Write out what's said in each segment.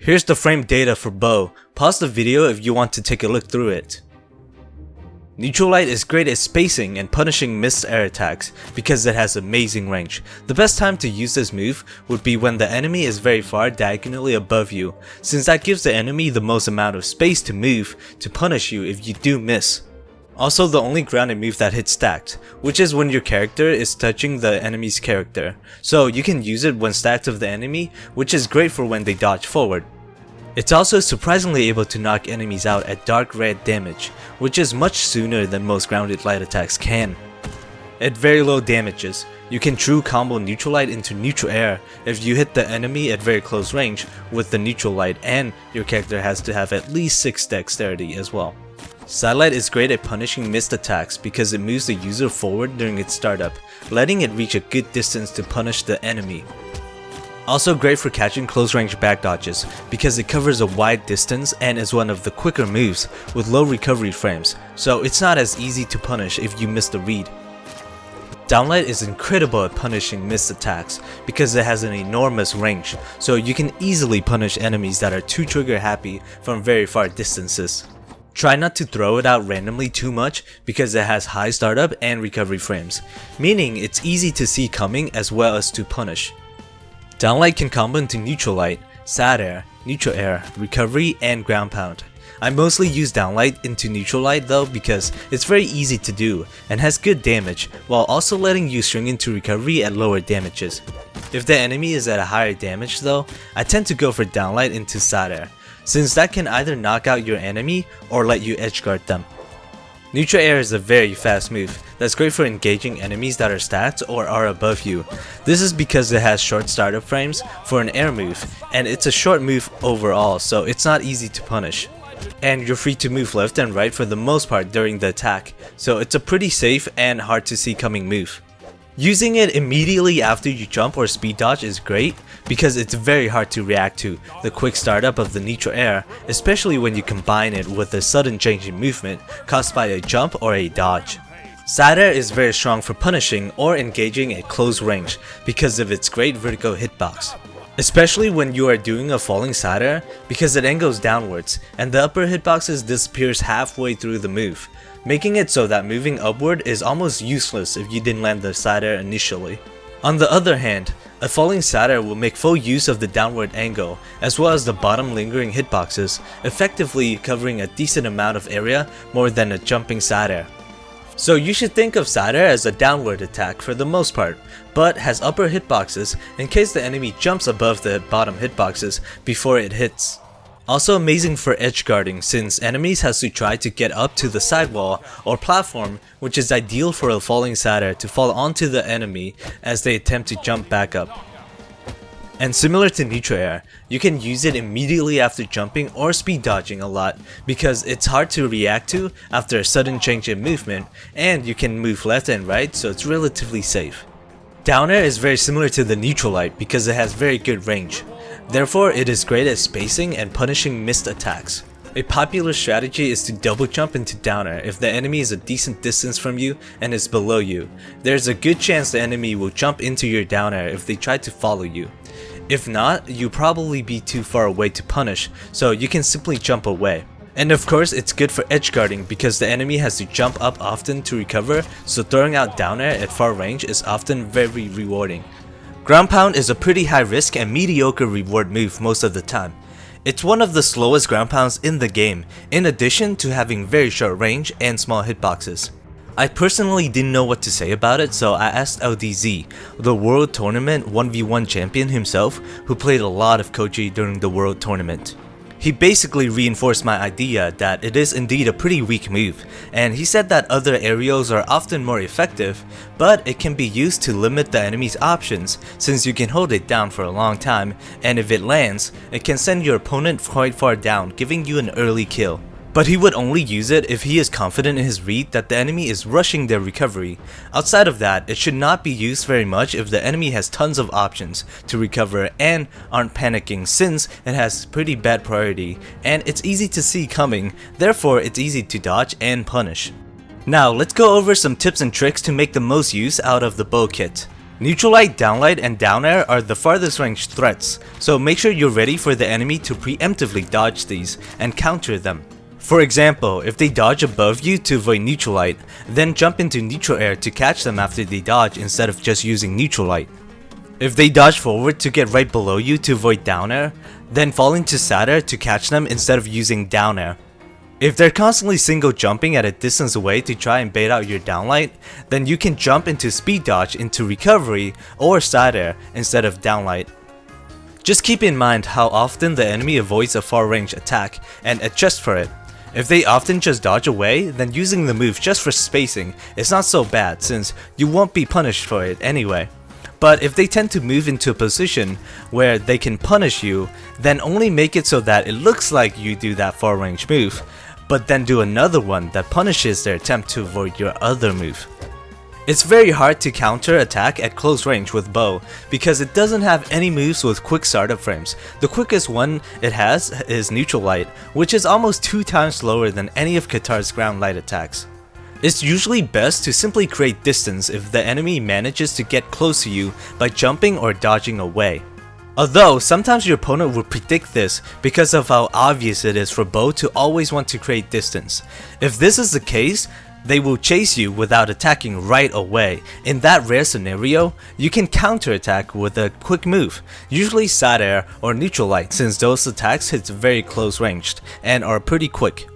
Here's the frame data for Bow. Pause the video if you want to take a look through it. Neutral Light is great at spacing and punishing missed air attacks because it has amazing range. The best time to use this move would be when the enemy is very far diagonally above you, since that gives the enemy the most amount of space to move to punish you if you do miss. Also, the only grounded move that hits stacked, which is when your character is touching the enemy's character, so you can use it when stacked of the enemy, which is great for when they dodge forward. It's also surprisingly able to knock enemies out at dark red damage, which is much sooner than most grounded light attacks can. At very low damages, you can true combo Neutral Light into neutral air if you hit the enemy at very close range with the Neutral Light, and your character has to have at least 6 dexterity as well. Satellite is great at punishing missed attacks because it moves the user forward during its startup, letting it reach a good distance to punish the enemy. Also great for catching close range back dodges because it covers a wide distance and is one of the quicker moves with low recovery frames, so it's not as easy to punish if you miss the read. Downlight is incredible at punishing missed attacks because it has an enormous range, so you can easily punish enemies that are too trigger happy from very far distances. Try not to throw it out randomly too much because it has high startup and recovery frames, meaning it's easy to see coming as well as to punish. Downlight can combo into Neutral Light, Sad Air, Neutral Air, Recovery, and Ground Pound. I mostly use Downlight into Neutral Light though because it's very easy to do and has good damage while also letting you string into Recovery at lower damages. If the enemy is at a higher damage though, I tend to go for Downlight into Sad Air, since that can either knock out your enemy or let you edgeguard them. Neutral Air is a very fast move that's great for engaging enemies that are stacked or are above you. This is because it has short startup frames for an air move, and it's a short move overall, so it's not easy to punish. And you're free to move left and right for the most part during the attack, so it's a pretty safe and hard to see coming move. Using it immediately after you jump or speed dodge is great because it's very hard to react to the quick startup of the Neutral Air, especially when you combine it with a sudden change in movement caused by a jump or a dodge. Sad Air is very strong for punishing or engaging at close range because of its great vertical hitbox, especially when you are doing a falling Sad Air because it angles downwards and the upper hitboxes disappears halfway through the move, making it so that moving upward is almost useless if you didn't land the Sad Air initially. On the other hand, a falling Sad Air will make full use of the downward angle as well as the bottom lingering hitboxes, effectively covering a decent amount of area more than a jumping Sad Air. So you should think of Sad Air as a downward attack for the most part, but has upper hitboxes in case the enemy jumps above the bottom hitboxes before it hits. Also amazing for edgeguarding since enemies has to try to get up to the sidewall or platform, which is ideal for a falling Sad Air to fall onto the enemy as they attempt to jump back up. And similar to Neutral Air, you can use it immediately after jumping or speed dodging a lot because it's hard to react to after a sudden change in movement, and you can move left and right, so it's relatively safe. Down Air is very similar to the Neutral Light because it has very good range. Therefore, it is great at spacing and punishing missed attacks. A popular strategy is to double jump into Down Air if the enemy is a decent distance from you and is below you. There's a good chance the enemy will jump into your Down Air if they try to follow you. If not, you'll probably be too far away to punish, so you can simply jump away. And of course, it's good for edgeguarding because the enemy has to jump up often to recover, so throwing out Down Air at far range is often very rewarding. Ground Pound is a pretty high risk and mediocre reward move most of the time. It's one of the slowest ground pounds in the game, in addition to having very short range and small hitboxes. I personally didn't know what to say about it, so I asked LDZ, the World Tournament 1v1 champion himself, who played a lot of Koji during the World Tournament. He basically reinforced my idea that it is indeed a pretty weak move, and he said that other aerials are often more effective, but it can be used to limit the enemy's options since you can hold it down for a long time, and if it lands, it can send your opponent quite far down, giving you an early kill. But he would only use it if he is confident in his read that the enemy is rushing their recovery. Outside of that, it should not be used very much if the enemy has tons of options to recover and aren't panicking since it has pretty bad priority and it's easy to see coming, therefore it's easy to dodge and punish. Now let's go over some tips and tricks to make the most use out of the bow kit. Neutral light, down light, and down air are the farthest range threats, so make sure you're ready for the enemy to preemptively dodge these and counter them. For example, if they dodge above you to avoid neutral light, then jump into neutral air to catch them after they dodge instead of just using neutral light. If they dodge forward to get right below you to avoid down air, then fall into sad air to catch them instead of using down air. If they're constantly single jumping at a distance away to try and bait out your downlight, then you can jump into speed dodge into recovery or side air instead of downlight. Just keep in mind how often the enemy avoids a far range attack and adjust for it. If they often just dodge away, then using the move just for spacing is not so bad since you won't be punished for it anyway. But if they tend to move into a position where they can punish you, then only make it so that it looks like you do that far range move, but then do another one that punishes their attempt to avoid your other move. It's very hard to counter attack at close range with bow because it doesn't have any moves with quick startup frames. The quickest one it has is neutral light, which is almost 2 times slower than any of Qatar's ground light attacks. It's usually best to simply create distance if the enemy manages to get close to you by jumping or dodging away. Although, sometimes your opponent will predict this because of how obvious it is for bow to always want to create distance. If this is the case, they will chase you without attacking right away. In that rare scenario, you can counterattack with a quick move, usually side air or neutral light since those attacks hit very close ranged and are pretty quick.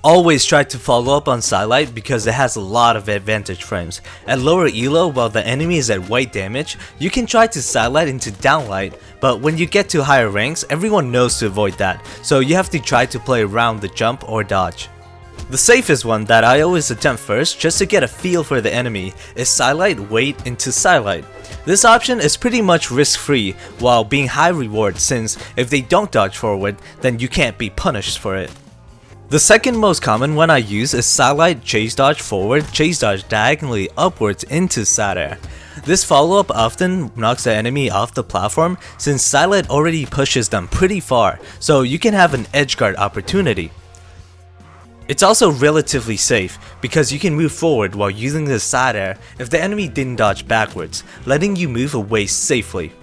Always try to follow up on sidelight because it has a lot of advantage frames. At lower elo while the enemy is at white damage, you can try to sidelight into downlight, but when you get to higher ranks, everyone knows to avoid that, so you have to try to play around the jump or dodge. The safest one that I always attempt first just to get a feel for the enemy is sidelight wait into sidelight. This option is pretty much risk free while being high reward since if they don't dodge forward, then you can't be punished for it. The second most common one I use is sidelight chase dodge forward, chase dodge diagonally upwards into side air. This follow up often knocks the enemy off the platform since sidelight already pushes them pretty far, so you can have an edge guard opportunity. It's also relatively safe because you can move forward while using the side air if the enemy didn't dodge backwards, letting you move away safely.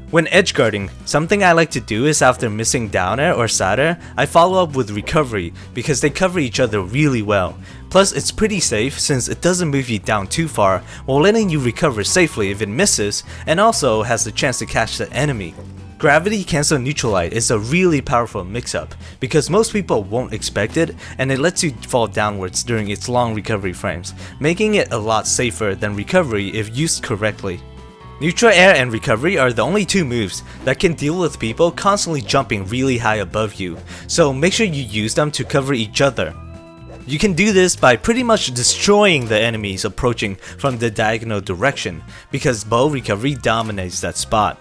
When edge guarding, something I like to do is after missing down air or side air, I follow up with recovery because they cover each other really well. Plus it's pretty safe since it doesn't move you down too far while letting you recover safely if it misses and also has the chance to catch the enemy. Gravity cancel neutral light is a really powerful mix-up because most people won't expect it and it lets you fall downwards during its long recovery frames, making it a lot safer than recovery if used correctly. Neutral air and recovery are the only two moves that can deal with people constantly jumping really high above you, so make sure you use them to cover each other. You can do this by pretty much destroying the enemies approaching from the diagonal direction because bow recovery dominates that spot.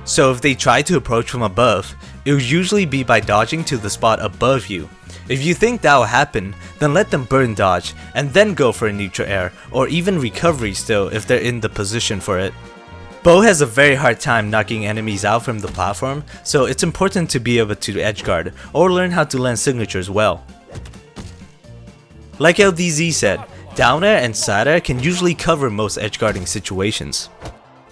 So if they try to approach from above, it will usually be by dodging to the spot above you. If you think that will happen, then let them burn dodge and then go for a neutral air or even recovery still if they're in the position for it. Bow has a very hard time knocking enemies out from the platform, so it's important to be able to edge guard or learn how to land signatures well. Like LDZ said, down air and side air can usually cover most edge guarding situations.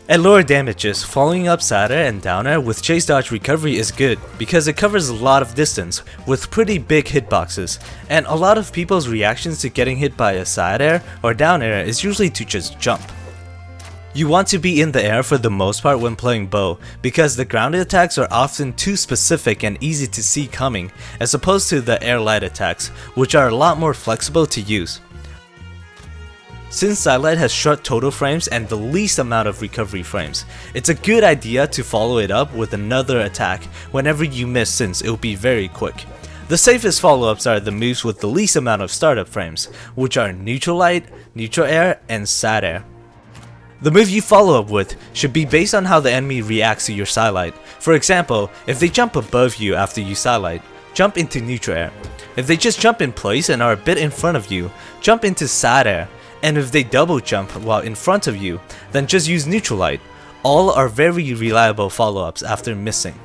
At lower damages, following up side air and down air with chase dodge recovery is good because it covers a lot of distance with pretty big hitboxes, and a lot of people's reactions to getting hit by a side air or down air is usually to just jump. You want to be in the air for the most part when playing bow because the grounded attacks are often too specific and easy to see coming as opposed to the air light attacks, which are a lot more flexible to use. Since sidelight has short total frames and the least amount of recovery frames, it's a good idea to follow it up with another attack whenever you miss since it will be very quick. The safest follow-ups are the moves with the least amount of startup frames, which are neutral light, neutral air, and side air. The move you follow up with should be based on how the enemy reacts to your sidelight. For example, if they jump above you after you sidelight, jump into neutral air. If they just jump in place and are a bit in front of you, jump into side air. And if they double jump while in front of you, then just use neutral light. All are very reliable follow-ups after missing.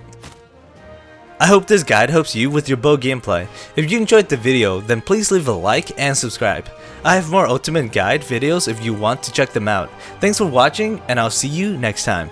I hope this guide helps you with your bow gameplay. If you enjoyed the video, then please leave a like and subscribe. I have more Ultimate Guide videos if you want to check them out. Thanks for watching, and I'll see you next time.